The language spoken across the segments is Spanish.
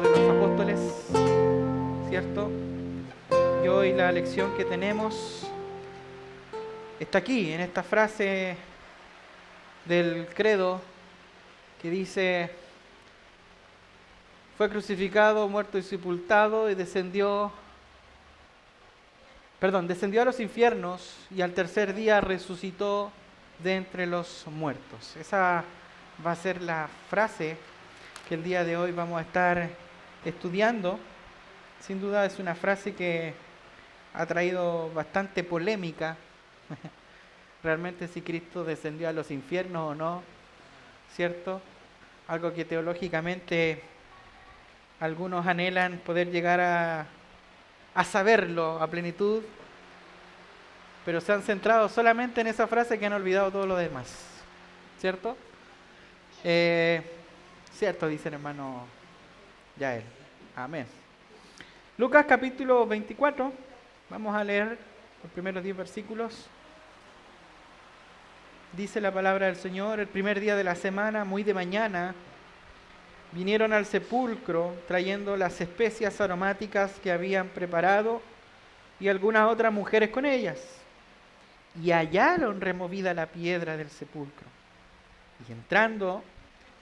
entre los apóstoles, ¿cierto? Y hoy la lección que tenemos está aquí, en esta frase del credo que dice: fue crucificado, muerto y sepultado y descendió a los infiernos y al tercer día resucitó de entre los muertos. Esa va a ser la frase que el día de hoy vamos a estar estudiando. Sin duda es una frase que ha traído bastante polémica. Realmente si Cristo descendió a los infiernos o no, ¿cierto? Algo que teológicamente algunos anhelan poder llegar a saberlo a plenitud, pero se han centrado solamente en esa frase que han olvidado todo lo demás, ¿cierto? Cierto, dice el hermano Yael. Amén. Lucas capítulo 24, vamos a leer los primeros 10 versículos. Dice la palabra del Señor: el primer día de la semana, muy de mañana, vinieron al sepulcro trayendo las especias aromáticas que habían preparado y algunas otras mujeres con ellas. Y hallaron removida la piedra del sepulcro. Y entrando,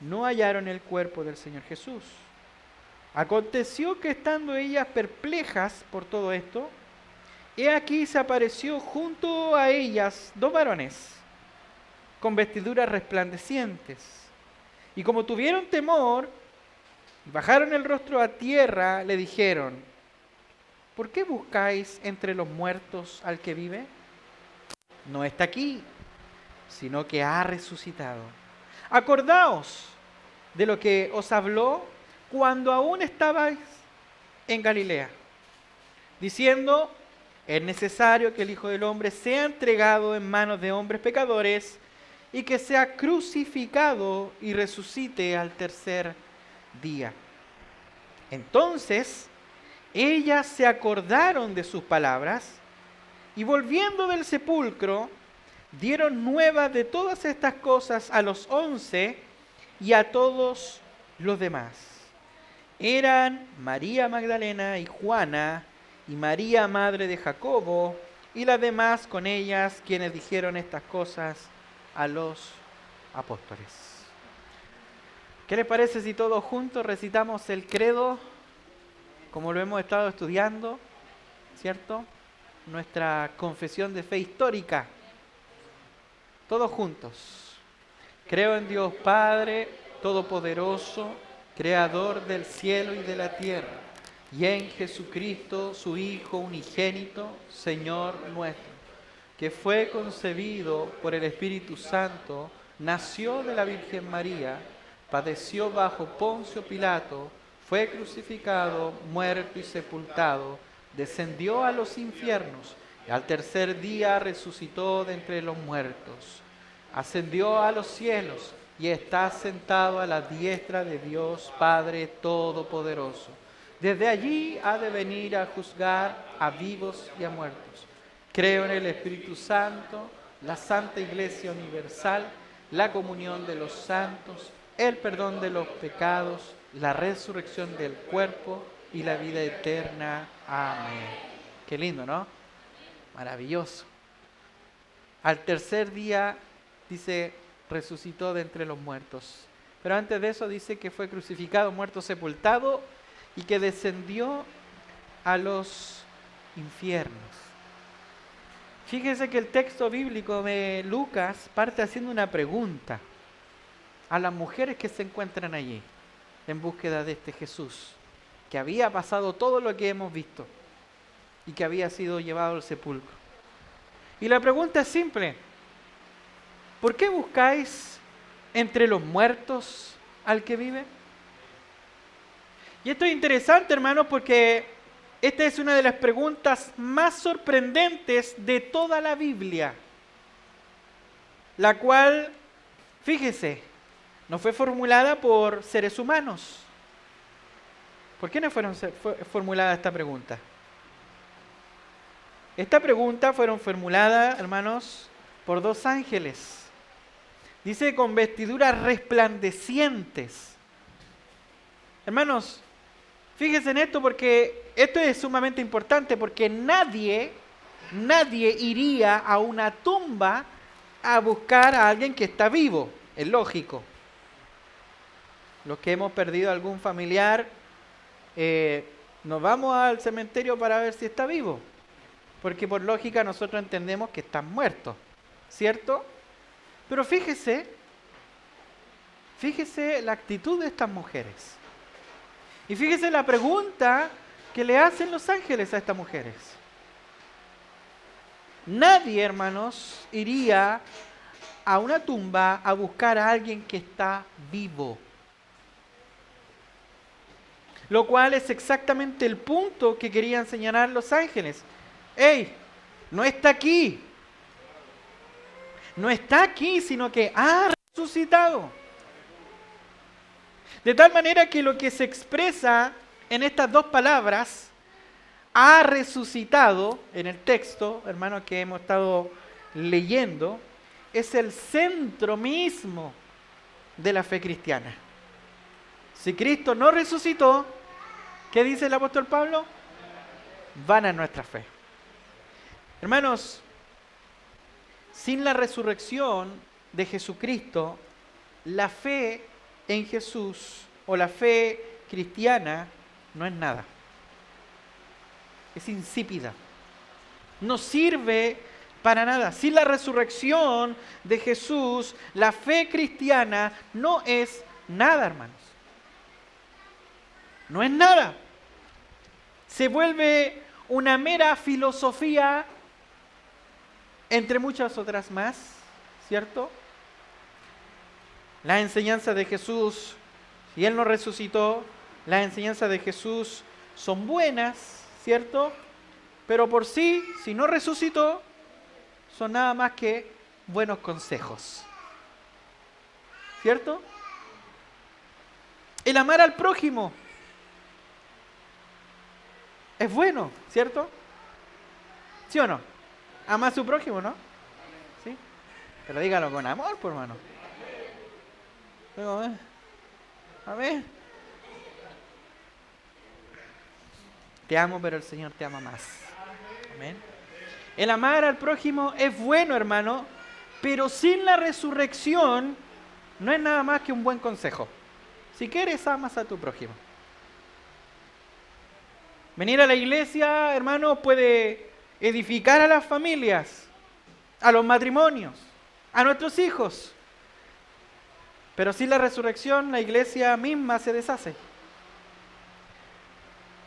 no hallaron el cuerpo del Señor Jesús. Aconteció que estando ellas perplejas por todo esto, he aquí se apareció junto a ellas dos varones con vestiduras resplandecientes. Y como tuvieron temor y bajaron el rostro a tierra, le dijeron: ¿por qué buscáis entre los muertos al que vive? No está aquí, sino que ha resucitado. Acordaos de lo que os habló cuando aún estabais en Galilea, diciendo: es necesario que el Hijo del Hombre sea entregado en manos de hombres pecadores y que sea crucificado y resucite al tercer día. Entonces ellas se acordaron de sus palabras y volviendo del sepulcro dieron nueva de todas estas cosas a los 11 y a todos los demás. Eran María Magdalena y Juana y María madre de Jacobo y las demás con ellas, quienes dijeron estas cosas a los apóstoles. ¿Qué les parece si todos juntos recitamos el credo como lo hemos estado estudiando, ¿cierto? Nuestra confesión de fe histórica. Todos juntos. Creo en Dios Padre Todopoderoso, Creador del cielo y de la tierra, y en Jesucristo, su Hijo unigénito, Señor nuestro, que fue concebido por el Espíritu Santo, nació de la Virgen María, padeció bajo Poncio Pilato, fue crucificado, muerto y sepultado, descendió a los infiernos y al tercer día resucitó de entre los muertos, ascendió a los cielos y está sentado a la diestra de Dios Padre Todopoderoso. Desde allí ha de venir a juzgar a vivos y a muertos. Creo en el Espíritu Santo, la Santa Iglesia Universal, la comunión de los santos, el perdón de los pecados, la resurrección del cuerpo y la vida eterna. Amén. Qué lindo, ¿no? Maravilloso. Al tercer día, dice, resucitó de entre los muertos. Pero antes de eso dice que fue crucificado, muerto, sepultado y que descendió a los infiernos. Fíjense que el texto bíblico de Lucas parte haciendo una pregunta a las mujeres que se encuentran allí en búsqueda de este Jesús, que había pasado todo lo que hemos visto y que había sido llevado al sepulcro. Y la pregunta es simple: ¿por qué buscáis entre los muertos al que vive? Y esto es interesante, hermanos, porque esta es una de las preguntas más sorprendentes de toda la Biblia, la cual, fíjese, no fue formulada por seres humanos. ¿Por qué no fue formulada esta pregunta? Esta pregunta fueron formuladas, hermanos, por dos ángeles. Dice con vestiduras resplandecientes. Hermanos, Fíjense en esto porque esto es sumamente importante porque nadie iría a una tumba a buscar a alguien que está vivo. Es lógico. Los que hemos perdido algún familiar, nos vamos al cementerio para ver si está vivo. Porque por lógica nosotros entendemos que están muertos, ¿cierto? Pero fíjese la actitud de estas mujeres. Y fíjese la pregunta que le hacen los ángeles a estas mujeres. Nadie, hermanos, iría a una tumba a buscar a alguien que está vivo. Lo cual es exactamente el punto que querían señalar los ángeles. ¡Ey! No está aquí. No está aquí, sino que ha resucitado. De tal manera que lo que se expresa en estas dos palabras, ha resucitado, en el texto, hermanos, que hemos estado leyendo, es el centro mismo de la fe cristiana. Si Cristo no resucitó, ¿qué dice el apóstol Pablo? Vana es nuestra fe. Hermanos, sin la resurrección de Jesucristo, la fe en Jesús o la fe cristiana no es nada. Es insípida. No sirve para nada. Sin la resurrección de Jesús, la fe cristiana no es nada, hermanos. No es nada. Se vuelve una mera filosofía entre muchas otras más, ¿cierto? Las enseñanzas de Jesús, si Él no resucitó, las enseñanzas de Jesús son buenas, ¿cierto? Pero por sí, si no resucitó, son nada más que buenos consejos, ¿cierto? El amar al prójimo es bueno, ¿cierto? ¿Sí o no? Ama a su prójimo, ¿no? ¿Sí? Pero dígalo con amor, por hermano. A ver. Te amo, pero el Señor te ama más. Amén. El amar al prójimo es bueno, hermano, pero sin la resurrección no es nada más que un buen consejo. Si quieres, amas a tu prójimo. Venir a la iglesia, hermano, puede edificar a las familias, a los matrimonios, a nuestros hijos. Pero sin la resurrección, la iglesia misma se deshace.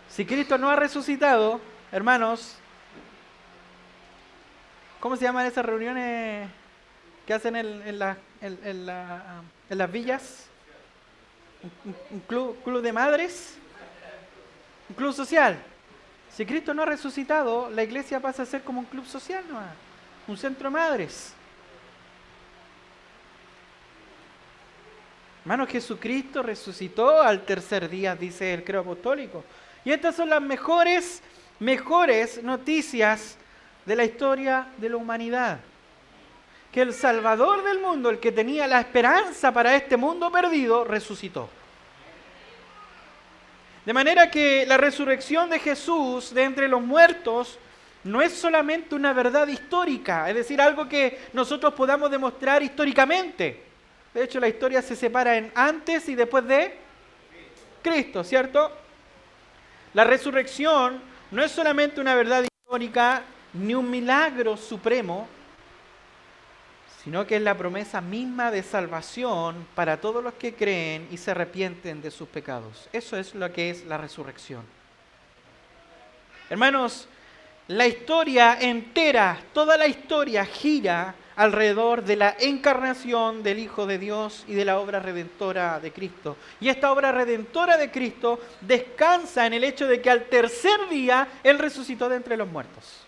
Si Cristo no ha resucitado, hermanos, ¿cómo se llaman esas reuniones que hacen en las villas? ¿Un club de madres? ¿Un club social? Si Cristo no ha resucitado, la iglesia pasa a ser como un club social, ¿no? Un centro de madres. Hermano, Jesucristo resucitó al tercer día, dice el credo apostólico. Y estas son las mejores noticias de la historia de la humanidad. Que el Salvador del mundo, el que tenía la esperanza para este mundo perdido, resucitó. De manera que la resurrección de Jesús de entre los muertos no es solamente una verdad histórica, es decir, algo que nosotros podamos demostrar históricamente. De hecho, la historia se separa en antes y después de Cristo, ¿cierto? La resurrección no es solamente una verdad histórica ni un milagro supremo, sino que es la promesa misma de salvación para todos los que creen y se arrepienten de sus pecados. Eso es lo que es la resurrección. Hermanos, la historia entera, toda la historia gira alrededor de la encarnación del Hijo de Dios y de la obra redentora de Cristo. Y esta obra redentora de Cristo descansa en el hecho de que al tercer día Él resucitó de entre los muertos.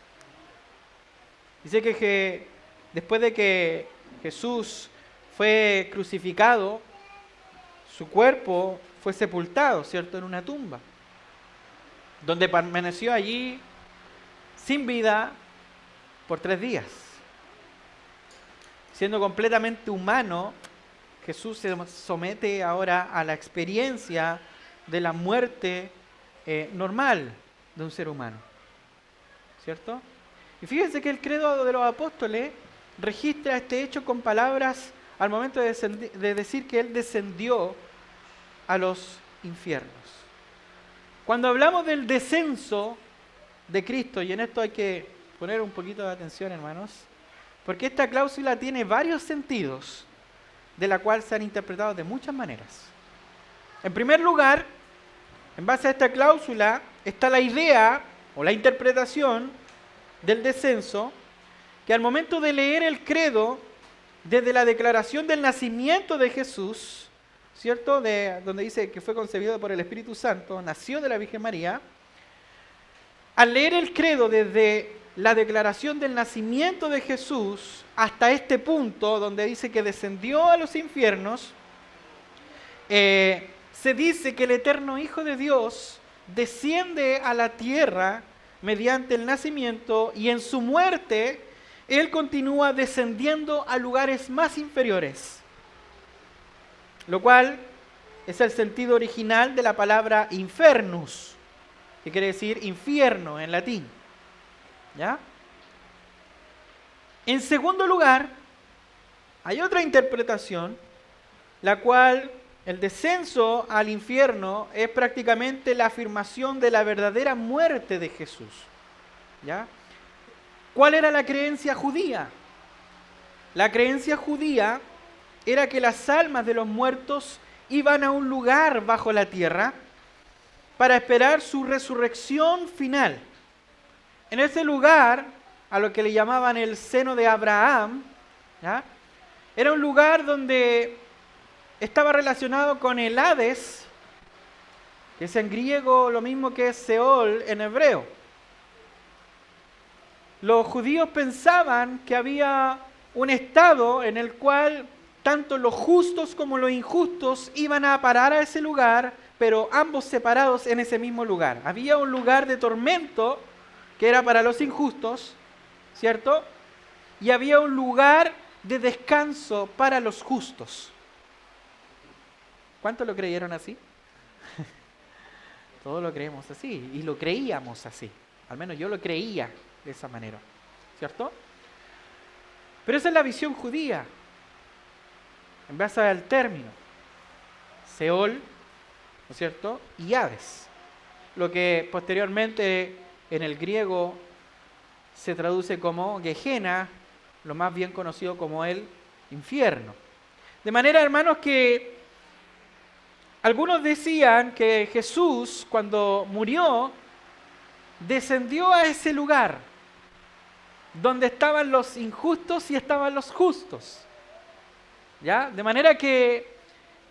Dice que después de que Jesús fue crucificado, su cuerpo fue sepultado, ¿cierto?, en una tumba, donde permaneció allí sin vida por 3 días. Siendo completamente humano, Jesús se somete ahora a la experiencia de la muerte normal de un ser humano, ¿cierto? Y fíjense que el credo de los apóstoles registra este hecho con palabras al momento de decir que Él descendió a los infiernos. Cuando hablamos del descenso de Cristo, y en esto hay que poner un poquito de atención, hermanos, porque esta cláusula tiene varios sentidos, de la cual se han interpretado de muchas maneras. En primer lugar, en base a esta cláusula, está la idea o la interpretación del descenso, que al momento de leer el credo, desde la declaración del nacimiento de Jesús, ¿cierto? Donde dice que fue concebido por el Espíritu Santo, nació de la Virgen María, al leer el credo desde la declaración del nacimiento de Jesús hasta este punto, donde dice que descendió a los infiernos, se dice que el eterno Hijo de Dios desciende a la tierra mediante el nacimiento y en su muerte Él continúa descendiendo a lugares más inferiores, lo cual es el sentido original de la palabra infernus, que quiere decir infierno en latín. ¿Ya? En segundo lugar, hay otra interpretación, la cual el descenso al infierno es prácticamente la afirmación de la verdadera muerte de Jesús. ¿Ya? ¿Cuál era la creencia judía? La creencia judía era que las almas de los muertos iban a un lugar bajo la tierra para esperar su resurrección final. En ese lugar, a lo que le llamaban el seno de Abraham, ¿ya? Era un lugar donde estaba relacionado con el Hades, que es en griego lo mismo que es Seol en hebreo. Los judíos pensaban que había un estado en el cual tanto los justos como los injustos iban a parar a ese lugar, pero ambos separados en ese mismo lugar. Había un lugar de tormento que era para los injustos, ¿cierto? Y había un lugar de descanso para los justos. ¿Cuántos lo creyeron así? Todos lo creemos así, y lo creíamos así. Al menos yo lo creía de esa manera, ¿cierto? Pero esa es la visión judía, en base al término Seol, ¿no es cierto? Y Hades, lo que posteriormente en el griego se traduce como Gehenna, lo más bien conocido como el infierno. De manera, hermanos, que algunos decían que Jesús, cuando murió, descendió a ese lugar donde estaban los injustos y estaban los justos. ¿Ya? De manera que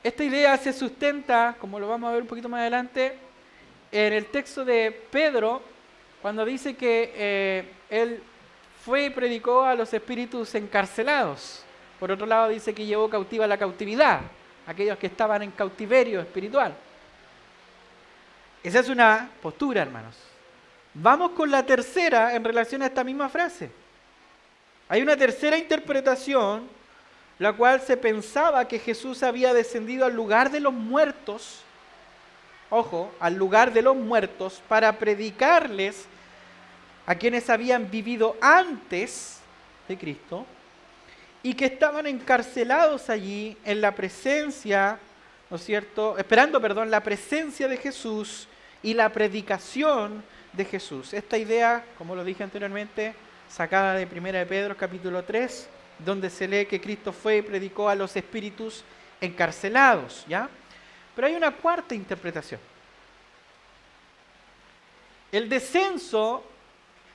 esta idea se sustenta, como lo vamos a ver un poquito más adelante, en el texto de Pedro, cuando dice que él fue y predicó a los espíritus encarcelados. Por otro lado dice que llevó cautiva la cautividad, aquellos que estaban en cautiverio espiritual. Esa es una postura, hermanos. Vamos con la tercera en relación a esta misma frase. Hay una tercera interpretación, la cual se pensaba que Jesús había descendido al lugar de los muertos, ojo, al lugar de los muertos, para predicarles a quienes habían vivido antes de Cristo y que estaban encarcelados allí en la presencia, ¿no es cierto?, esperando, la presencia de Jesús y la predicación de Jesús. Esta idea, como lo dije anteriormente, sacada de 1 de Pedro capítulo 3, donde se lee que Cristo fue y predicó a los espíritus encarcelados, ¿ya? Pero hay una cuarta interpretación. El descenso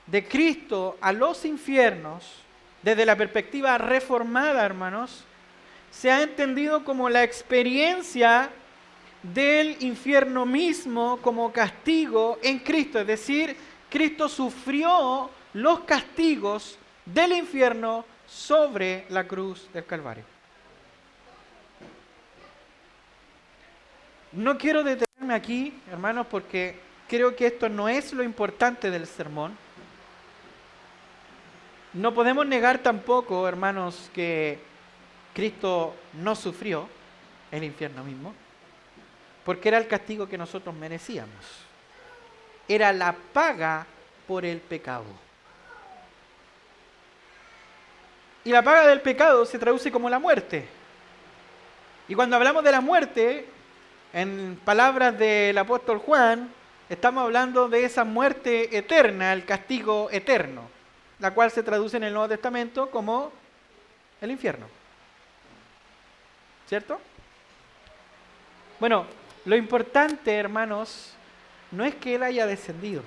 de Cristo a los infiernos, desde la perspectiva reformada, hermanos, se ha entendido como la experiencia del infierno mismo como castigo en Cristo. Es decir, Cristo sufrió los castigos del infierno sobre la cruz del Calvario. No quiero detenerme aquí, hermanos, porque creo que esto no es lo importante del sermón. No podemos negar tampoco, hermanos, que Cristo no sufrió el infierno mismo, porque era el castigo que nosotros merecíamos. era la paga por el pecado. Y la paga del pecado se traduce como la muerte. Y cuando hablamos de la muerte, en palabras del apóstol Juan, estamos hablando de esa muerte eterna, el castigo eterno, la cual se traduce en el Nuevo Testamento como el infierno. ¿Cierto? Bueno, lo importante, hermanos, no es que Él haya descendido.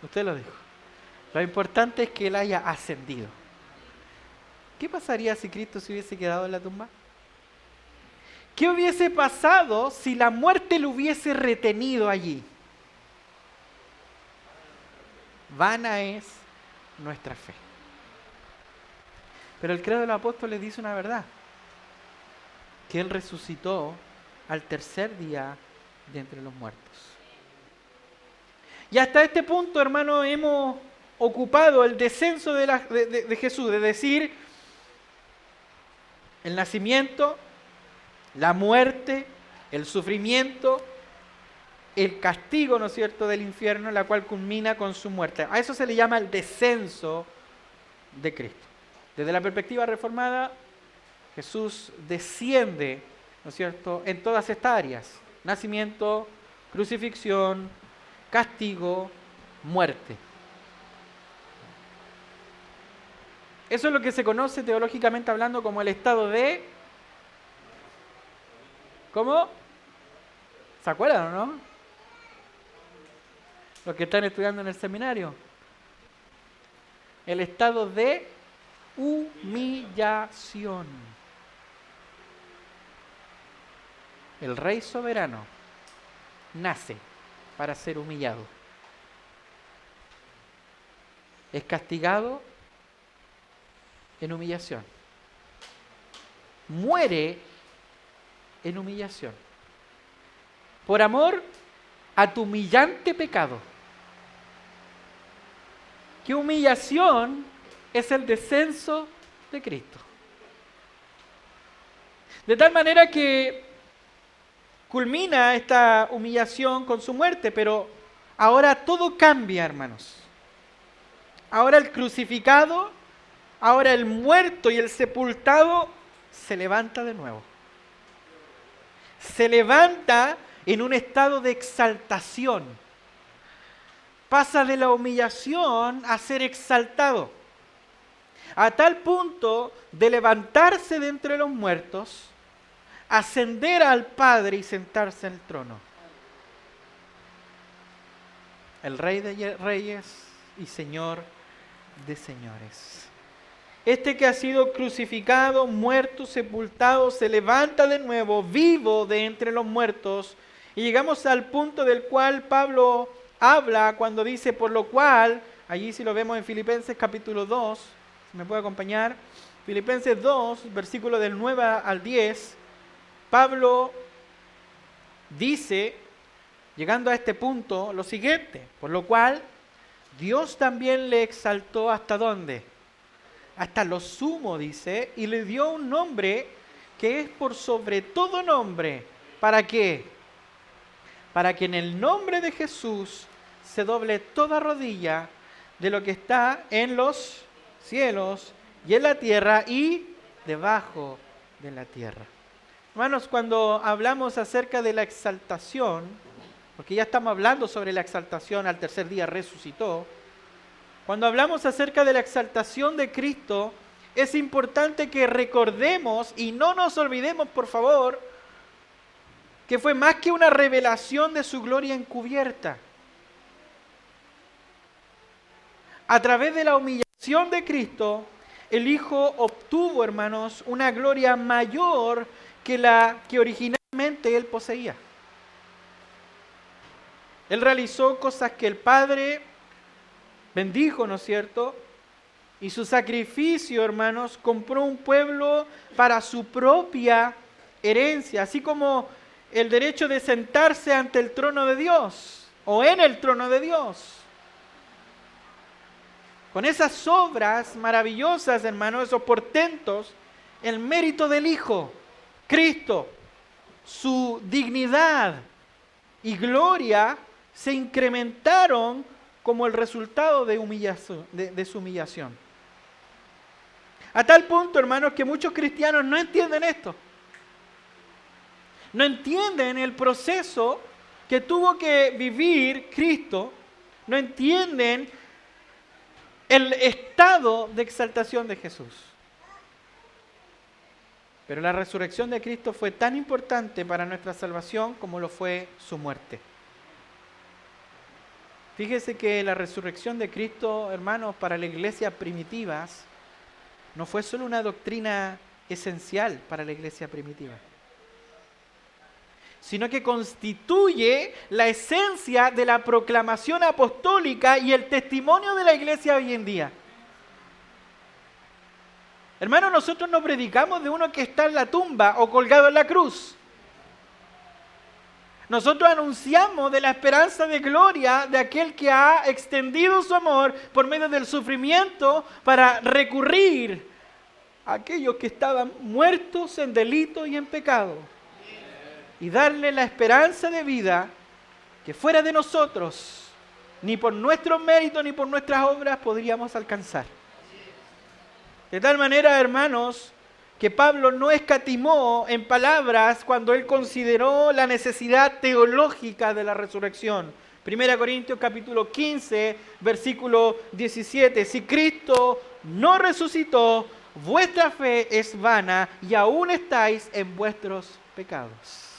Usted lo dijo. Lo importante es que Él haya ascendido. ¿Qué pasaría si Cristo se hubiese quedado en la tumba? ¿Qué hubiese pasado si la muerte lo hubiese retenido allí? Vana es nuestra fe. Pero el credo de los apóstoles dice una verdad, que Él resucitó al tercer día de entre los muertos. Y hasta este punto, hermano, hemos ocupado el descenso de Jesús, de decir, el nacimiento, la muerte, el sufrimiento, el castigo, ¿no es cierto?, del infierno, la cual culmina con su muerte. A eso se le llama el descenso de Cristo. Desde la perspectiva reformada, Jesús desciende, ¿no es cierto?, en todas estas áreas: nacimiento, crucifixión, castigo, muerte. Eso es lo que se conoce teológicamente hablando como el estado de... ¿Cómo? ¿Se acuerdan o no? Los que están estudiando en el seminario. El estado de humillación. El Rey soberano nace para ser humillado. Es castigado en humillación. Muere en humillación. Por amor a tu humillante pecado. ¿Qué humillación es el descenso de Cristo? De tal manera que culmina esta humillación con su muerte, pero ahora todo cambia, hermanos. Ahora el crucificado, ahora el muerto y el sepultado se levanta de nuevo. Se levanta en un estado de exaltación. Pasa de la humillación a ser exaltado. A tal punto de levantarse de entre los muertos, ascender al Padre y sentarse en el trono. El Rey de Reyes y Señor de Señores. Este que ha sido crucificado, muerto, sepultado, se levanta de nuevo, vivo de entre los muertos. Y llegamos al punto del cual Pablo habla cuando dice, por lo cual, allí si lo vemos en Filipenses capítulo 2, si me puede acompañar, Filipenses 2, versículo del 9 al 10, Pablo dice, llegando a este punto, lo siguiente, por lo cual Dios también le exaltó ¿hasta dónde? Hasta lo sumo, dice, y le dio un nombre que es por sobre todo nombre. ¿Para qué? Para que en el nombre de Jesús se doble toda rodilla de lo que está en los cielos y en la tierra y debajo de la tierra. Hermanos, cuando hablamos acerca de la exaltación, porque ya estamos hablando sobre la exaltación, al tercer día resucitó. Cuando hablamos acerca de la exaltación de Cristo, es importante que recordemos y no nos olvidemos, por favor, que fue más que una revelación de su gloria encubierta. A través de la humillación de Cristo, el Hijo obtuvo, hermanos, una gloria mayor que la que originalmente Él poseía. Él realizó cosas que el Padre bendijo, ¿no es cierto? Y su sacrificio, hermanos, compró un pueblo para su propia herencia, así como el derecho de sentarse ante el trono de Dios o en el trono de Dios. Con esas obras maravillosas, hermanos, esos portentos, el mérito del Hijo, Cristo, su dignidad, y gloria se incrementaron como el resultado de su humillación. A tal punto, hermanos, que muchos cristianos no entienden esto. No entienden el proceso que tuvo que vivir Cristo. No entienden el estado de exaltación de Jesús. Pero la resurrección de Cristo fue tan importante para nuestra salvación como lo fue su muerte. Fíjese que la resurrección de Cristo, hermanos, para la iglesia primitivas, no fue solo una doctrina esencial para la iglesia primitiva, sino que constituye la esencia de la proclamación apostólica y el testimonio de la iglesia hoy en día. Hermanos, nosotros no predicamos de uno que está en la tumba o colgado en la cruz. Nosotros anunciamos de la esperanza de gloria de aquel que ha extendido su amor por medio del sufrimiento para recurrir a aquellos que estaban muertos en delito y en pecado y darle la esperanza de vida que fuera de nosotros, ni por nuestros méritos ni por nuestras obras podríamos alcanzar. De tal manera, hermanos, que Pablo no escatimó en palabras cuando él consideró la necesidad teológica de la resurrección. 1 Corintios capítulo 15, versículo 17. Si Cristo no resucitó, vuestra fe es vana y aún estáis en vuestros pecados.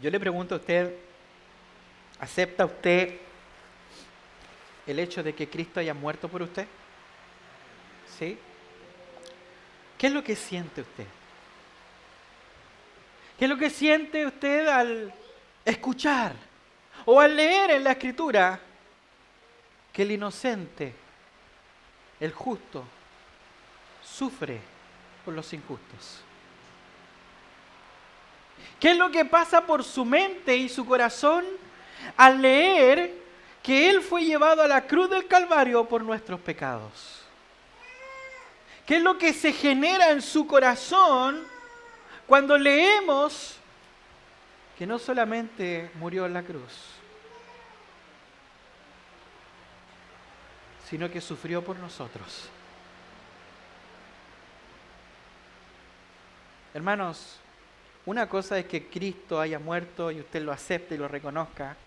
Yo le pregunto a usted, ¿acepta usted el hecho de que Cristo haya muerto por usted? ¿Sí? ¿Qué es lo que siente usted? ¿Qué es lo que siente usted al escuchar o al leer en la Escritura que el inocente, el justo, sufre por los injustos? ¿Qué es lo que pasa por su mente y su corazón al leer que Él fue llevado a la cruz del Calvario por nuestros pecados? ¿Qué es lo que se genera en su corazón cuando leemos que no solamente murió en la cruz, sino que sufrió por nosotros? Hermanos, una cosa es que Cristo haya muerto y usted lo acepte y lo reconozca.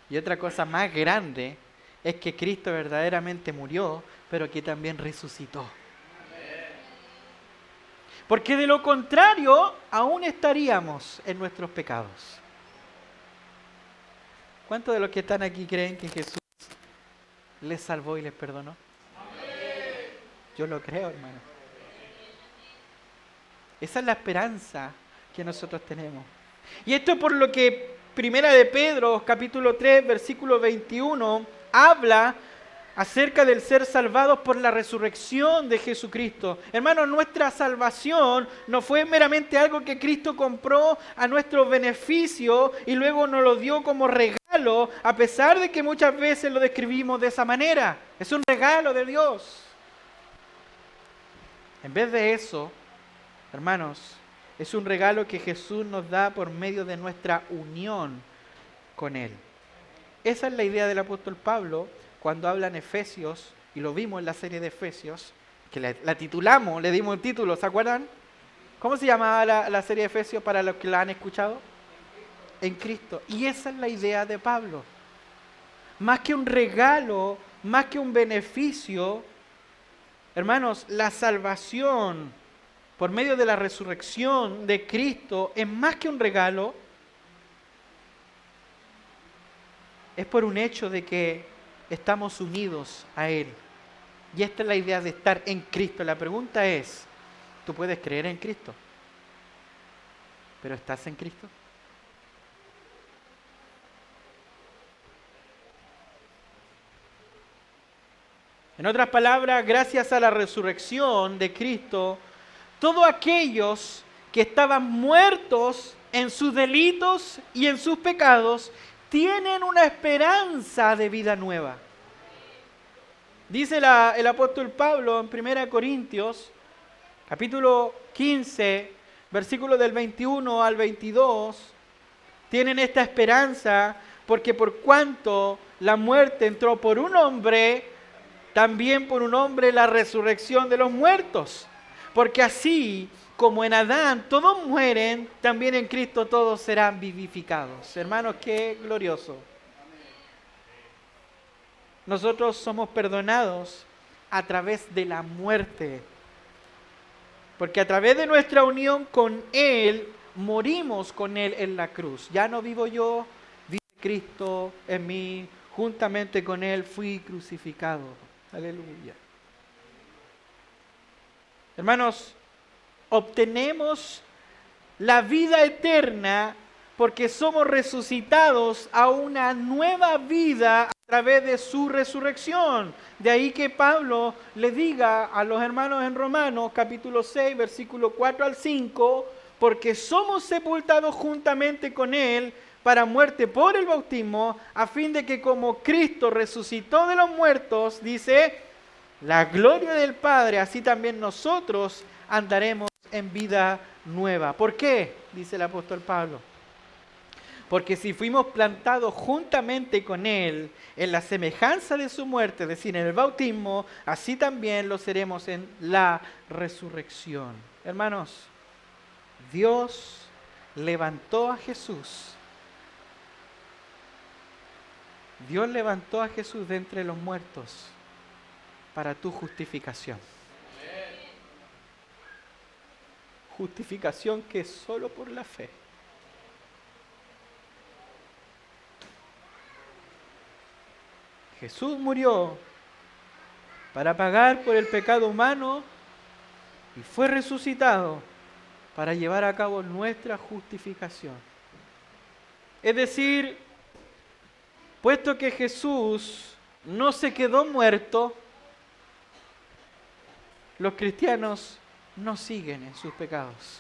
Y otra cosa más grande es que Cristo verdaderamente murió, pero que también resucitó. Porque de lo contrario, aún estaríamos en nuestros pecados. ¿Cuántos de los que están aquí creen que Jesús les salvó y les perdonó? Yo lo creo, hermano. Esa es la esperanza que nosotros tenemos. Y esto es por lo que Primera de Pedro, capítulo 3, versículo 21, habla acerca del ser salvados por la resurrección de Jesucristo. Hermanos, nuestra salvación no fue meramente algo que Cristo compró a nuestro beneficio y luego nos lo dio como regalo, a pesar de que muchas veces lo describimos de esa manera. Es un regalo de Dios. En vez de eso, hermanos, es un regalo que Jesús nos da por medio de nuestra unión con Él. Esa es la idea del apóstol Pablo cuando habla en Efesios, y lo vimos en la serie de Efesios, que la titulamos, le dimos el título, ¿se acuerdan? ¿Cómo se llamaba la serie de Efesios para los que la han escuchado? En Cristo. Y esa es la idea de Pablo. Más que un regalo, más que un beneficio, hermanos, la salvación por medio de la resurrección de Cristo es más que un regalo, es por un hecho de que estamos unidos a Él. Y esta es la idea de estar en Cristo. La pregunta es, ¿tú puedes creer en Cristo? ¿Pero estás en Cristo? En otras palabras, gracias a la resurrección de Cristo, todos aquellos que estaban muertos en sus delitos y en sus pecados tienen una esperanza de vida nueva. Dice el apóstol Pablo en 1 Corintios, capítulo 15, versículos del 21 al 22, tienen esta esperanza porque por cuanto la muerte entró por un hombre, también por un hombre la resurrección de los muertos. Porque así como en Adán todos mueren, también en Cristo todos serán vivificados. Hermanos, qué glorioso. Nosotros somos perdonados a través de la muerte. Porque a través de nuestra unión con Él, morimos con Él en la cruz. Ya no vivo yo, vive Cristo en mí. Juntamente con Él fui crucificado. Aleluya. Hermanos, obtenemos la vida eterna porque somos resucitados a una nueva vida a través de su resurrección. De ahí que Pablo le diga a los hermanos en Romanos, capítulo 6, versículo 4 al 5, porque somos sepultados juntamente con Él para muerte por el bautismo, a fin de que como Cristo resucitó de los muertos, dice, la gloria del Padre, así también nosotros andaremos en vida nueva. ¿Por qué? Dice el apóstol Pablo. Porque si fuimos plantados juntamente con Él en la semejanza de su muerte, es decir, en el bautismo, así también lo seremos en la resurrección. Hermanos, Dios levantó a Jesús. Dios levantó a Jesús de entre los muertos para tu justificación. Justificación que es solo por la fe. Jesús murió para pagar por el pecado humano y fue resucitado para llevar a cabo nuestra justificación. Es decir, puesto que Jesús no se quedó muerto, los cristianos no siguen en sus pecados.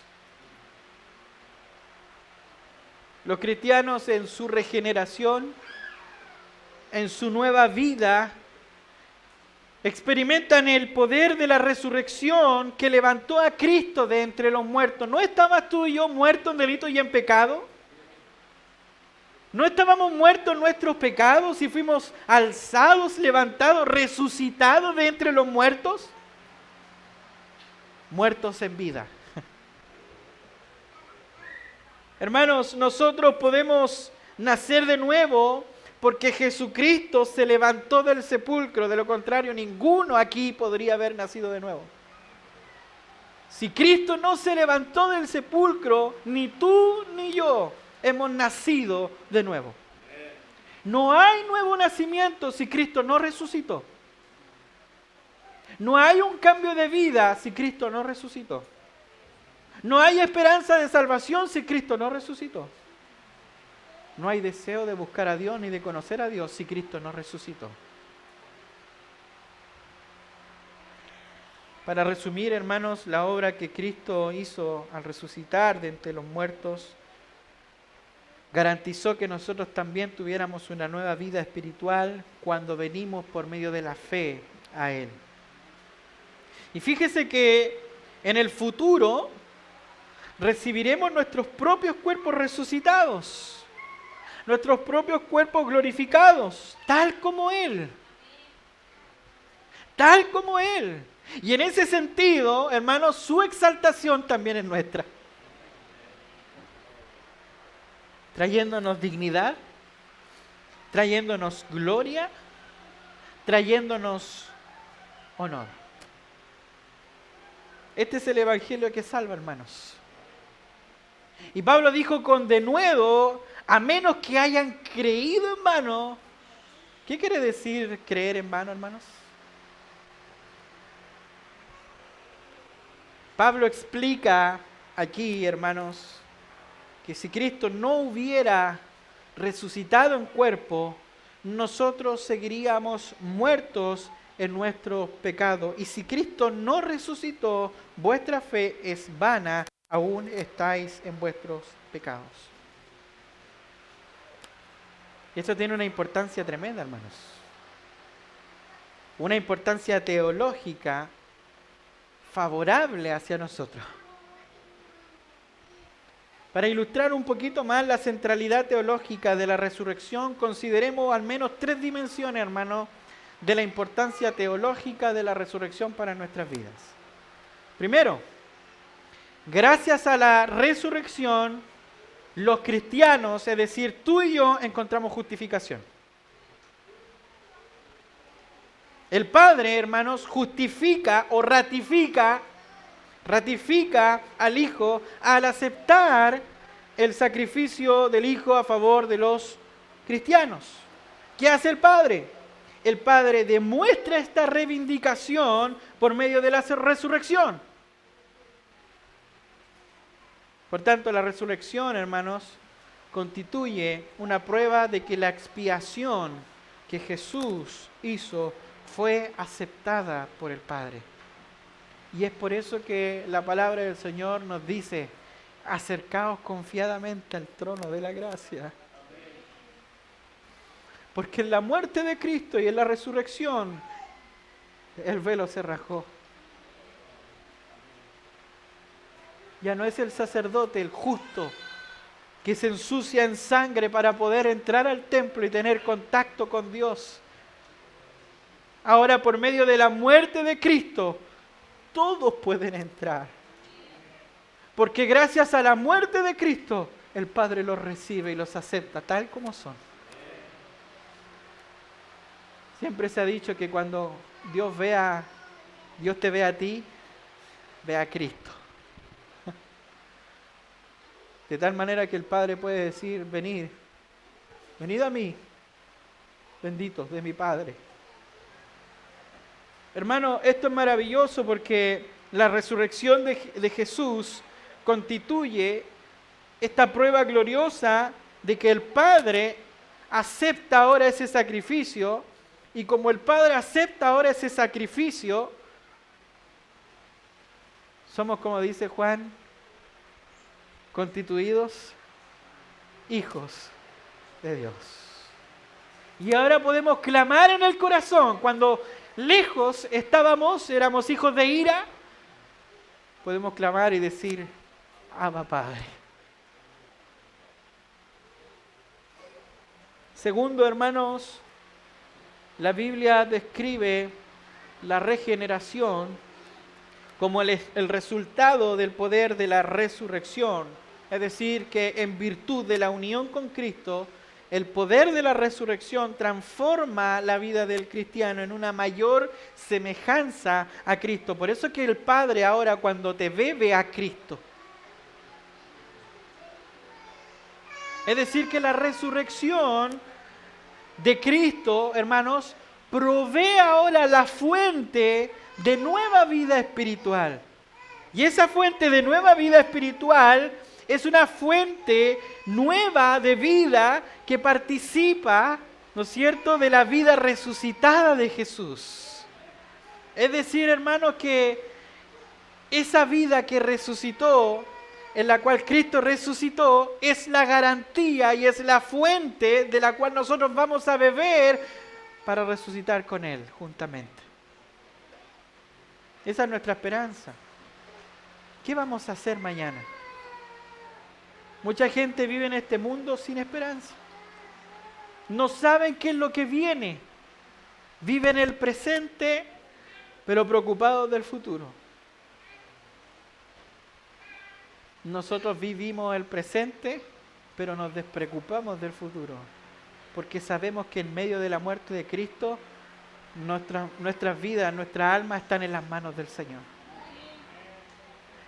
Los cristianos en su regeneración, en su nueva vida, experimentan el poder de la resurrección que levantó a Cristo de entre los muertos. ¿No estabas tú y yo muertos en delitos y en pecado? ¿No estábamos muertos en nuestros pecados y fuimos alzados, levantados, resucitados de entre los muertos? Muertos en vida. Hermanos, nosotros podemos nacer de nuevo porque Jesucristo se levantó del sepulcro. De lo contrario, ninguno aquí podría haber nacido de nuevo. Si Cristo no se levantó del sepulcro, ni tú ni yo hemos nacido de nuevo. No hay nuevo nacimiento si Cristo no resucitó. No hay un cambio de vida si Cristo no resucitó. No hay esperanza de salvación si Cristo no resucitó. No hay deseo de buscar a Dios ni de conocer a Dios si Cristo no resucitó. Para resumir, hermanos, la obra que Cristo hizo al resucitar de entre los muertos garantizó que nosotros también tuviéramos una nueva vida espiritual cuando venimos por medio de la fe a Él. Y fíjese que en el futuro recibiremos nuestros propios cuerpos resucitados, nuestros propios cuerpos glorificados, tal como Él. Tal como Él. Y en ese sentido, hermanos, su exaltación también es nuestra. Trayéndonos dignidad, trayéndonos gloria, trayéndonos honor. Este es el evangelio que salva, hermanos. Y Pablo dijo con denuedo, a menos que hayan creído en vano. ¿Qué quiere decir creer en vano, hermanos? Pablo explica aquí, hermanos, que si Cristo no hubiera resucitado en cuerpo, nosotros seguiríamos muertos en nuestro pecado. Y si Cristo no resucitó, vuestra fe es vana, aún estáis en vuestros pecados. Y esto tiene una importancia tremenda, hermanos. una importancia teológica favorable hacia nosotros. Para ilustrar un poquito más la centralidad teológica de la resurrección, consideremos al menos 3 dimensiones, hermanos, de la importancia teológica de la resurrección para nuestras vidas. Primero, gracias a la resurrección, los cristianos, es decir, tú y yo, encontramos justificación. El Padre, hermanos, justifica o ratifica al Hijo al aceptar el sacrificio del Hijo a favor de los cristianos. ¿Qué hace el Padre? El Padre demuestra esta reivindicación por medio de la resurrección. Por tanto, la resurrección, hermanos, constituye una prueba de que la expiación que Jesús hizo fue aceptada por el Padre. Y es por eso que la palabra del Señor nos dice: acercaos confiadamente al trono de la gracia. Porque en la muerte de Cristo y en la resurrección, el velo se rasgó. Ya no es el sacerdote, el justo, que se ensucia en sangre para poder entrar al templo y tener contacto con Dios. Ahora, por medio de la muerte de Cristo, todos pueden entrar. Porque gracias a la muerte de Cristo, el Padre los recibe y los acepta tal como son. Siempre se ha dicho que cuando Dios te ve a ti, ve a Cristo. De tal manera que el Padre puede decir: venid a mí, benditos de mi Padre. Hermano, esto es maravilloso porque la resurrección de Jesús constituye esta prueba gloriosa de que el Padre acepta ahora ese sacrificio, y como el Padre acepta ahora ese sacrificio, somos, como dice Juan, constituidos hijos de Dios. Y ahora podemos clamar en el corazón. Cuando lejos éramos hijos de ira, podemos clamar y decir: Abba, Padre. Segundo, hermanos, la Biblia describe la regeneración como el resultado del poder de la resurrección. Es decir, que en virtud de la unión con Cristo, el poder de la resurrección transforma la vida del cristiano en una mayor semejanza a Cristo. Por eso que el Padre ahora, cuando te ve a Cristo. Es decir, que la resurrección de Cristo, hermanos, provee ahora la fuente de nueva vida espiritual. Y esa fuente de nueva vida espiritual es una fuente nueva de vida que participa, ¿no es cierto?, de la vida resucitada de Jesús. Es decir, hermanos, que esa vida que resucitó, en la cual Cristo resucitó, es la garantía y es la fuente de la cual nosotros vamos a beber para resucitar con Él juntamente. Esa es nuestra esperanza. ¿Qué vamos a hacer mañana? Mucha gente vive en este mundo sin esperanza. No saben qué es lo que viene. Viven el presente, pero preocupados del futuro. Nosotros vivimos el presente, pero nos despreocupamos del futuro. Porque sabemos que en medio de la muerte de Cristo, nuestras vidas, nuestras almas están en las manos del Señor.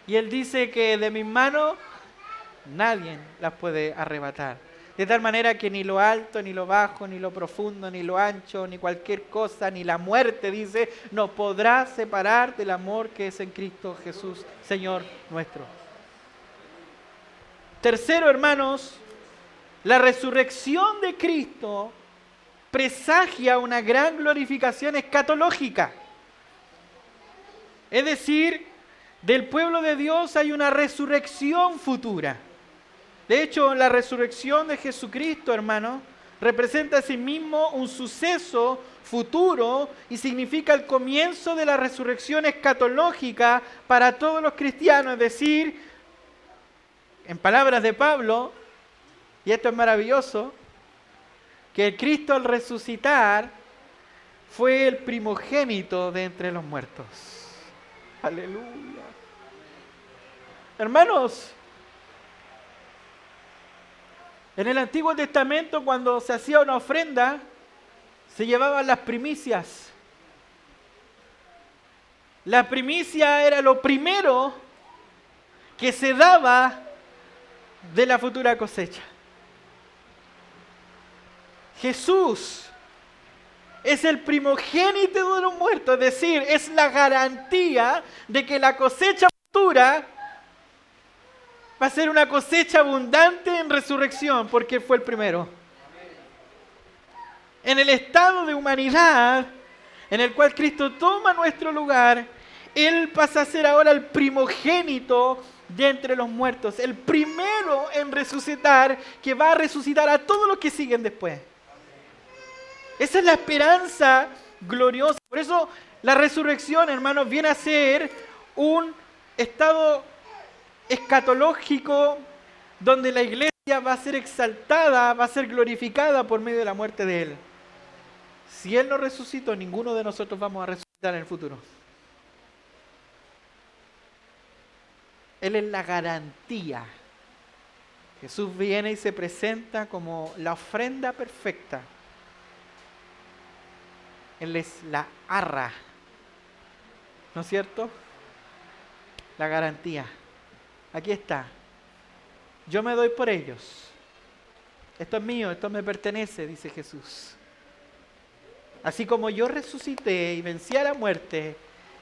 Y Él dice que de mis manos nadie las puede arrebatar. De tal manera que ni lo alto, ni lo bajo, ni lo profundo, ni lo ancho, ni cualquier cosa, ni la muerte, dice, nos podrá separar del amor que es en Cristo Jesús, Señor nuestro. Tercero, hermanos, la resurrección de Cristo presagia una gran glorificación escatológica. Es decir, del pueblo de Dios hay una resurrección futura. De hecho, la resurrección de Jesucristo, hermano, representa a sí mismo un suceso futuro y significa el comienzo de la resurrección escatológica para todos los cristianos. Es decir, en palabras de Pablo, y esto es maravilloso, que el Cristo al resucitar fue el primogénito de entre los muertos. Aleluya. Hermanos, en el Antiguo Testamento, cuando se hacía una ofrenda, se llevaban las primicias. La primicia era lo primero que se daba de la futura cosecha. Jesús es el primogénito de los muertos, es decir, es la garantía de que la cosecha futura va a ser una cosecha abundante en resurrección, porque fue el primero. En el estado de humanidad en el cual Cristo toma nuestro lugar, Él pasa a ser ahora el primogénito de entre los muertos, el primero en resucitar, que va a resucitar a todos los que siguen después. Esa es la esperanza gloriosa. Por eso la resurrección, hermanos, viene a ser un estado escatológico donde la iglesia va a ser exaltada, va a ser glorificada por medio de la muerte de Él. Si Él no resucitó, ninguno de nosotros vamos a resucitar en el futuro. Él es la garantía. Jesús viene y se presenta como la ofrenda perfecta. Él es la arra, ¿no es cierto? La garantía. Aquí está. Yo me doy por ellos. Esto es mío, esto me pertenece, dice Jesús. Así como yo resucité y vencí a la muerte,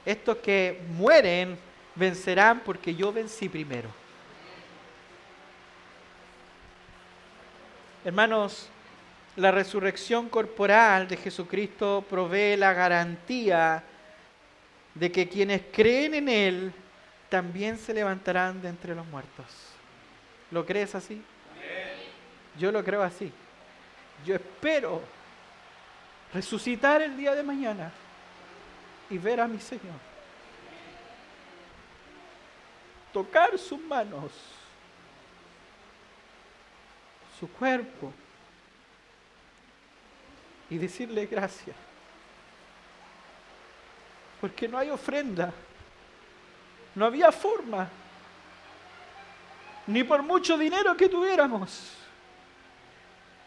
estos que mueren vencerán porque yo vencí primero. Hermanos, la resurrección corporal de Jesucristo provee la garantía de que quienes creen en Él también se levantarán de entre los muertos. ¿Lo crees así? Yo lo creo así. Yo espero resucitar el día de mañana y ver a mi Señor. Tocar sus manos, su cuerpo y decirle gracias. Porque no hay ofrenda, no había forma, ni por mucho dinero que tuviéramos.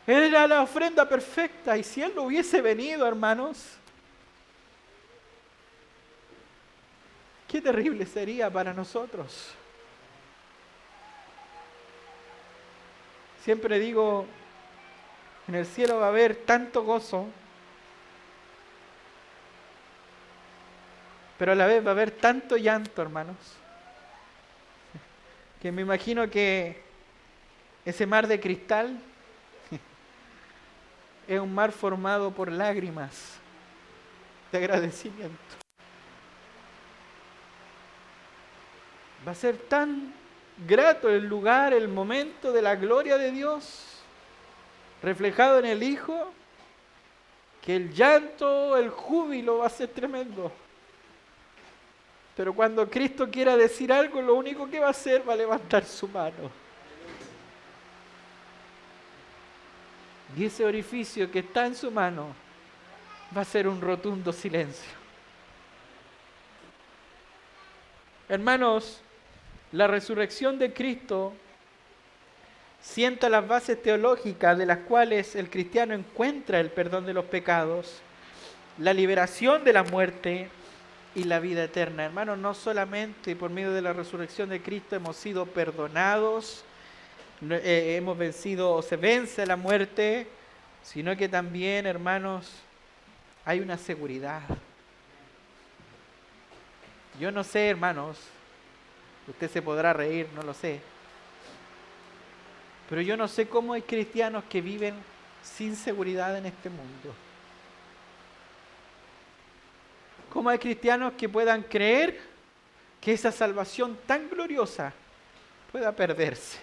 Él era la ofrenda perfecta, y si Él no hubiese venido, hermanos, qué terrible sería para nosotros. Siempre digo, en el cielo va a haber tanto gozo, pero a la vez va a haber tanto llanto, hermanos, que me imagino que ese mar de cristal es un mar formado por lágrimas de agradecimiento. Va a ser tan grato el lugar, el momento de la gloria de Dios reflejado en el Hijo, que el llanto, el júbilo va a ser tremendo. Pero cuando Cristo quiera decir algo, lo único que va a hacer va a levantar su mano. Y ese orificio que está en su mano va a ser un rotundo silencio. Hermanos, la resurrección de Cristo sienta las bases teológicas de las cuales el cristiano encuentra el perdón de los pecados, la liberación de la muerte y la vida eterna. Hermanos, no solamente por medio de la resurrección de Cristo hemos sido perdonados, hemos vencido o se vence la muerte, sino que también, hermanos, hay una seguridad. Yo no sé, hermanos, usted se podrá reír, no lo sé, pero yo no sé cómo hay cristianos que viven sin seguridad en este mundo. ¿Cómo hay cristianos que puedan creer que esa salvación tan gloriosa pueda perderse?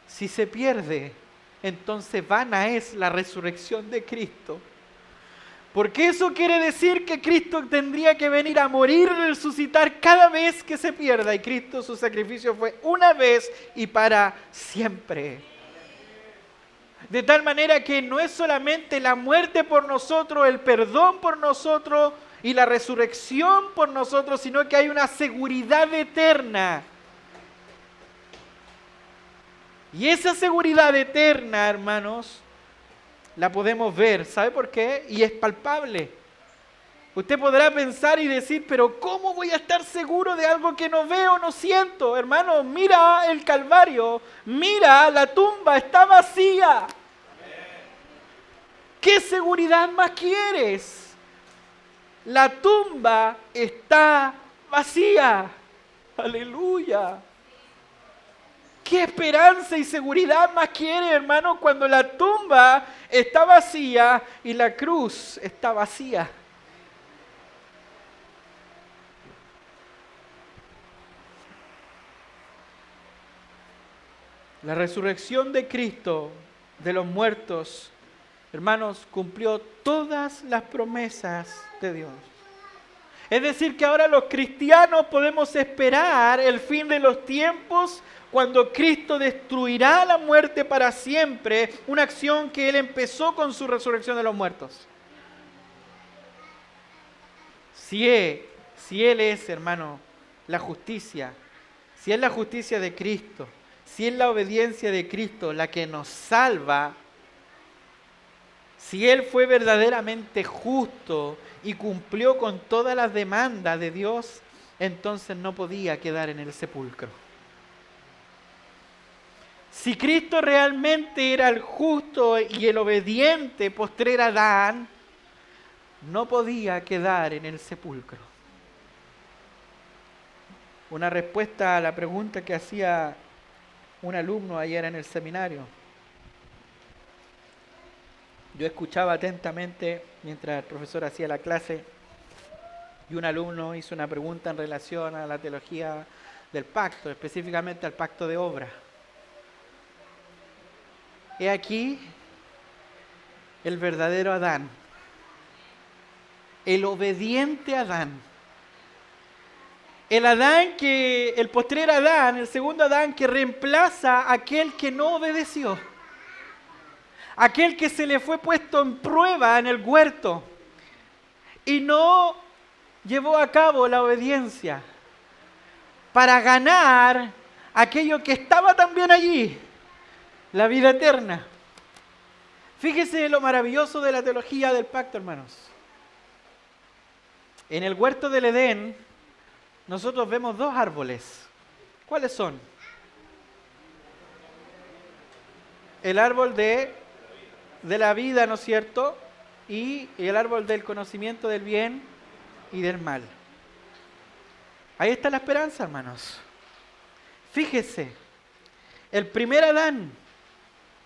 Si se pierde, entonces vana es la resurrección de Cristo. Porque eso quiere decir que Cristo tendría que venir a morir y resucitar cada vez que se pierda. Y Cristo, su sacrificio fue una vez y para siempre. De tal manera que no es solamente la muerte por nosotros, el perdón por nosotros y la resurrección por nosotros, sino que hay una seguridad eterna. Y esa seguridad eterna, hermanos, la podemos ver. ¿Sabe por qué? Y es palpable. Usted podrá pensar y decir, pero ¿cómo voy a estar seguro de algo que no veo, no siento? Hermano, mira el Calvario, mira la tumba, está vacía. ¿Qué seguridad más quieres? La tumba está vacía. Aleluya. ¿Qué esperanza y seguridad más quiere, hermano, cuando la tumba está vacía y la cruz está vacía? La resurrección de Cristo de los muertos, hermanos, cumplió todas las promesas de Dios. Es decir, que ahora los cristianos podemos esperar el fin de los tiempos cuando Cristo destruirá la muerte para siempre, una acción que Él empezó con su resurrección de los muertos. Si Él es, hermano, la justicia, si es la justicia de Cristo, si es la obediencia de Cristo la que nos salva, si Él fue verdaderamente justo y cumplió con todas las demandas de Dios, entonces no podía quedar en el sepulcro. Si Cristo realmente era el justo y el obediente postrer Adán, no podía quedar en el sepulcro. Una respuesta a la pregunta que hacía un alumno ayer en el seminario. Yo escuchaba atentamente mientras el profesor hacía la clase y un alumno hizo una pregunta en relación a la teología del pacto, específicamente al pacto de obra. He aquí el verdadero Adán, el obediente Adán. El postrer Adán, el segundo Adán que reemplaza a aquel que no obedeció. Aquel que se le fue puesto en prueba en el huerto y no llevó a cabo la obediencia para ganar aquello que estaba también allí, la vida eterna. Fíjese lo maravilloso de la teología del pacto, hermanos. En el huerto del Edén, nosotros vemos dos árboles. ¿Cuáles son? El árbol de la vida, ¿no es cierto? Y el árbol del conocimiento del bien y del mal. Ahí está la esperanza, hermanos. Fíjese, el primer Adán,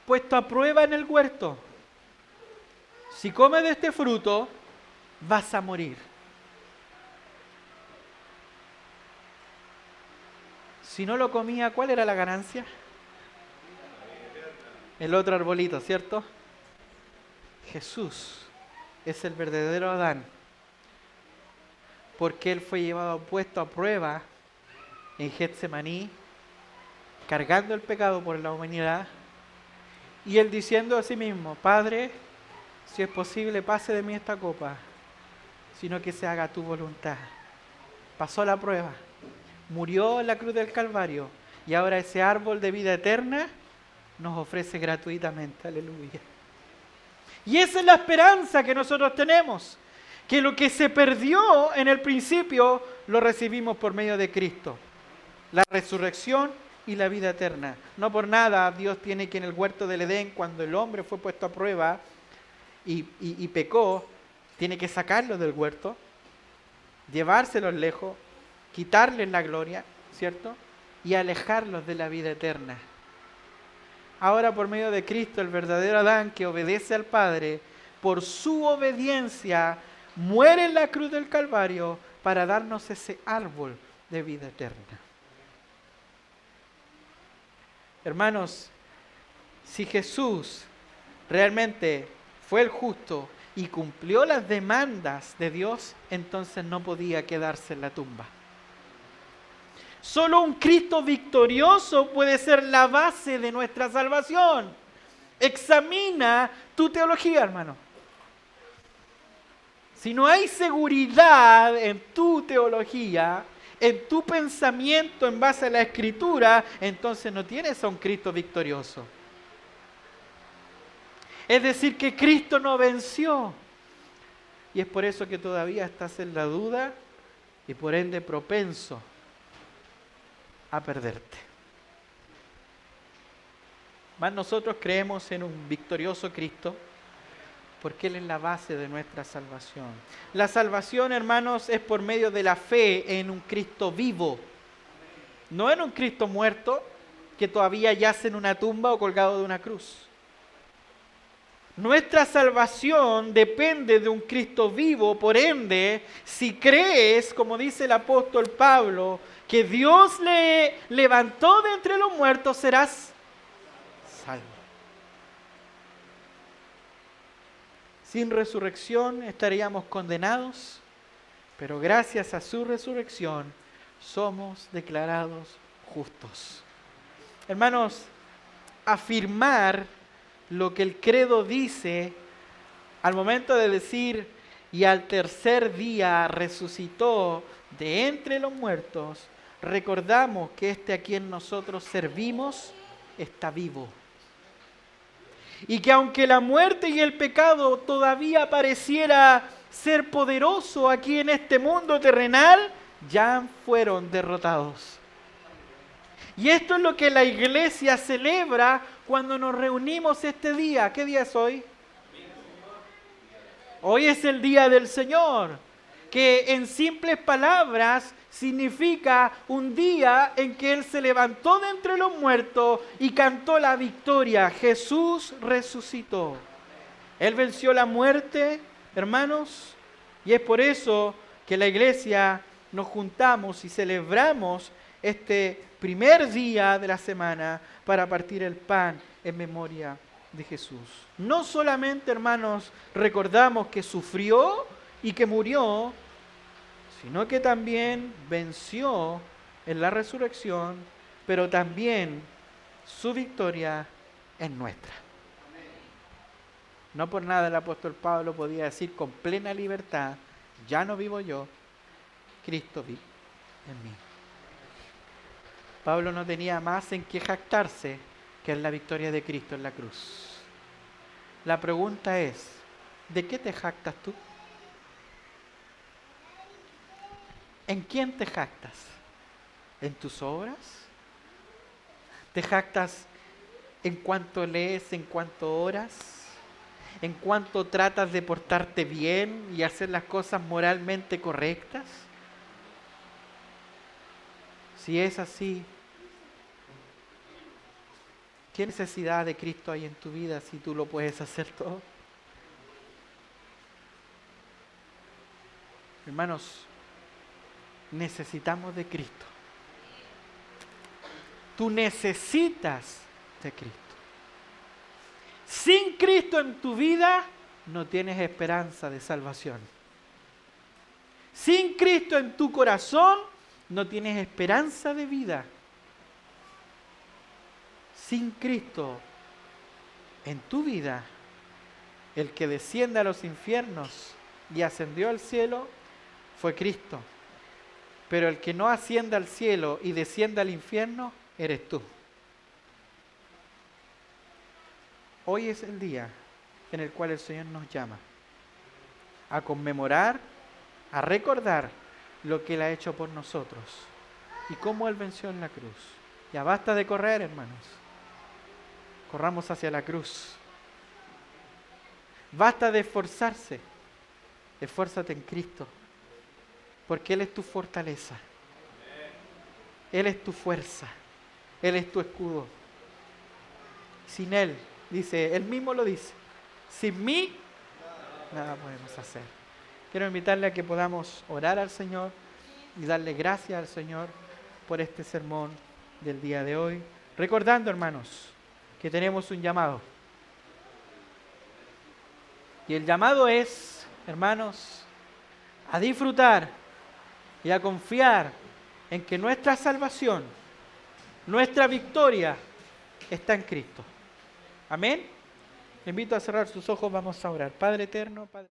puesto a prueba en el huerto, si comes de este fruto, vas a morir. Si no lo comía, ¿cuál era la ganancia? El otro arbolito, ¿cierto? Jesús es el verdadero Adán, porque Él fue puesto a prueba en Getsemaní, cargando el pecado por la humanidad, y Él diciendo a sí mismo, Padre, si es posible, pase de mí esta copa, sino que se haga tu voluntad. Pasó la prueba, murió en la cruz del Calvario, y ahora ese árbol de vida eterna nos ofrece gratuitamente, aleluya. Y esa es la esperanza que nosotros tenemos, que lo que se perdió en el principio lo recibimos por medio de Cristo, la resurrección y la vida eterna. No por nada Dios tiene que en el huerto del Edén, cuando el hombre fue puesto a prueba y pecó, tiene que sacarlo del huerto, llevárselos lejos, quitarles la gloria, ¿cierto? Y alejarlos de la vida eterna. Ahora por medio de Cristo, el verdadero Adán que obedece al Padre, por su obediencia, muere en la cruz del Calvario para darnos ese árbol de vida eterna. Hermanos, Si Jesús realmente fue el justo y cumplió las demandas de Dios, entonces no podía quedarse en la tumba. Solo un Cristo victorioso puede ser la base de nuestra salvación. Examina tu teología, hermano. Si no hay seguridad en tu teología, en tu pensamiento en base a la Escritura, entonces no tienes a un Cristo victorioso. Es decir, que Cristo no venció. Y es por eso que todavía estás en la duda y por ende propenso a perderte. Más nosotros creemos en un victorioso Cristo porque Él es la base de nuestra salvación. La salvación, hermanos, es por medio de la fe en un Cristo vivo, no en un Cristo muerto que todavía yace en una tumba o colgado de una cruz. Nuestra salvación depende de un Cristo vivo, por ende, si crees, como dice el apóstol Pablo, que Dios le levantó de entre los muertos, serás salvo. Sin resurrección estaríamos condenados, pero gracias a su resurrección somos declarados justos. Hermanos, afirmar lo que el credo dice al momento de decir y al tercer día resucitó de entre los muertos, recordamos que este a quien nosotros servimos está vivo. Y que aunque la muerte y el pecado todavía pareciera ser poderoso aquí en este mundo terrenal, ya fueron derrotados. Y esto es lo que la iglesia celebra cuando nos reunimos este día. ¿Qué día es hoy? Hoy es el día del Señor, que en simples palabras significa un día en que Él se levantó de entre los muertos y cantó la victoria. Jesús resucitó. Él venció la muerte, hermanos, y es por eso que la iglesia nos juntamos y celebramos este primer día de la semana para partir el pan en memoria de Jesús. No solamente, hermanos, recordamos que sufrió y que murió, sino que también venció en la resurrección, pero también su victoria es nuestra. No por nada el apóstol Pablo podía decir con plena libertad, ya no vivo yo, Cristo vive en mí. Pablo no tenía más en qué jactarse que en la victoria de Cristo en la cruz. La pregunta es, ¿de qué te jactas tú? ¿En quién te jactas? ¿En tus obras? ¿Te jactas en cuanto lees, en cuanto oras? ¿En cuanto tratas de portarte bien y hacer las cosas moralmente correctas? Si es así, ¿qué necesidad de Cristo hay en tu vida si tú lo puedes hacer todo? Hermanos, necesitamos de Cristo. Tú necesitas de Cristo. Sin Cristo en tu vida no tienes esperanza de salvación. Sin Cristo en tu corazón no tienes esperanza de vida. Sin Cristo en tu vida, el que desciende a los infiernos y ascendió al cielo fue Cristo. Pero el que no asciende al cielo y desciende al infierno, eres tú. Hoy es el día en el cual el Señor nos llama a conmemorar, a recordar lo que Él ha hecho por nosotros y cómo Él venció en la cruz. Ya basta de correr, hermanos. Corramos hacia la cruz. Basta de esforzarse. Esfuérzate en Cristo, porque Él es tu fortaleza. Él es tu fuerza. Él es tu escudo. Sin Él, dice, Él mismo lo dice, sin mí, nada podemos hacer. Quiero invitarle a que podamos orar al Señor y darle gracias al Señor por este sermón del día de hoy. Recordando, hermanos, que tenemos un llamado. Y el llamado es, hermanos, a disfrutar y a confiar en que nuestra salvación, nuestra victoria está en Cristo. Amén. Le invito a cerrar sus ojos, vamos a orar. Padre eterno, Padre.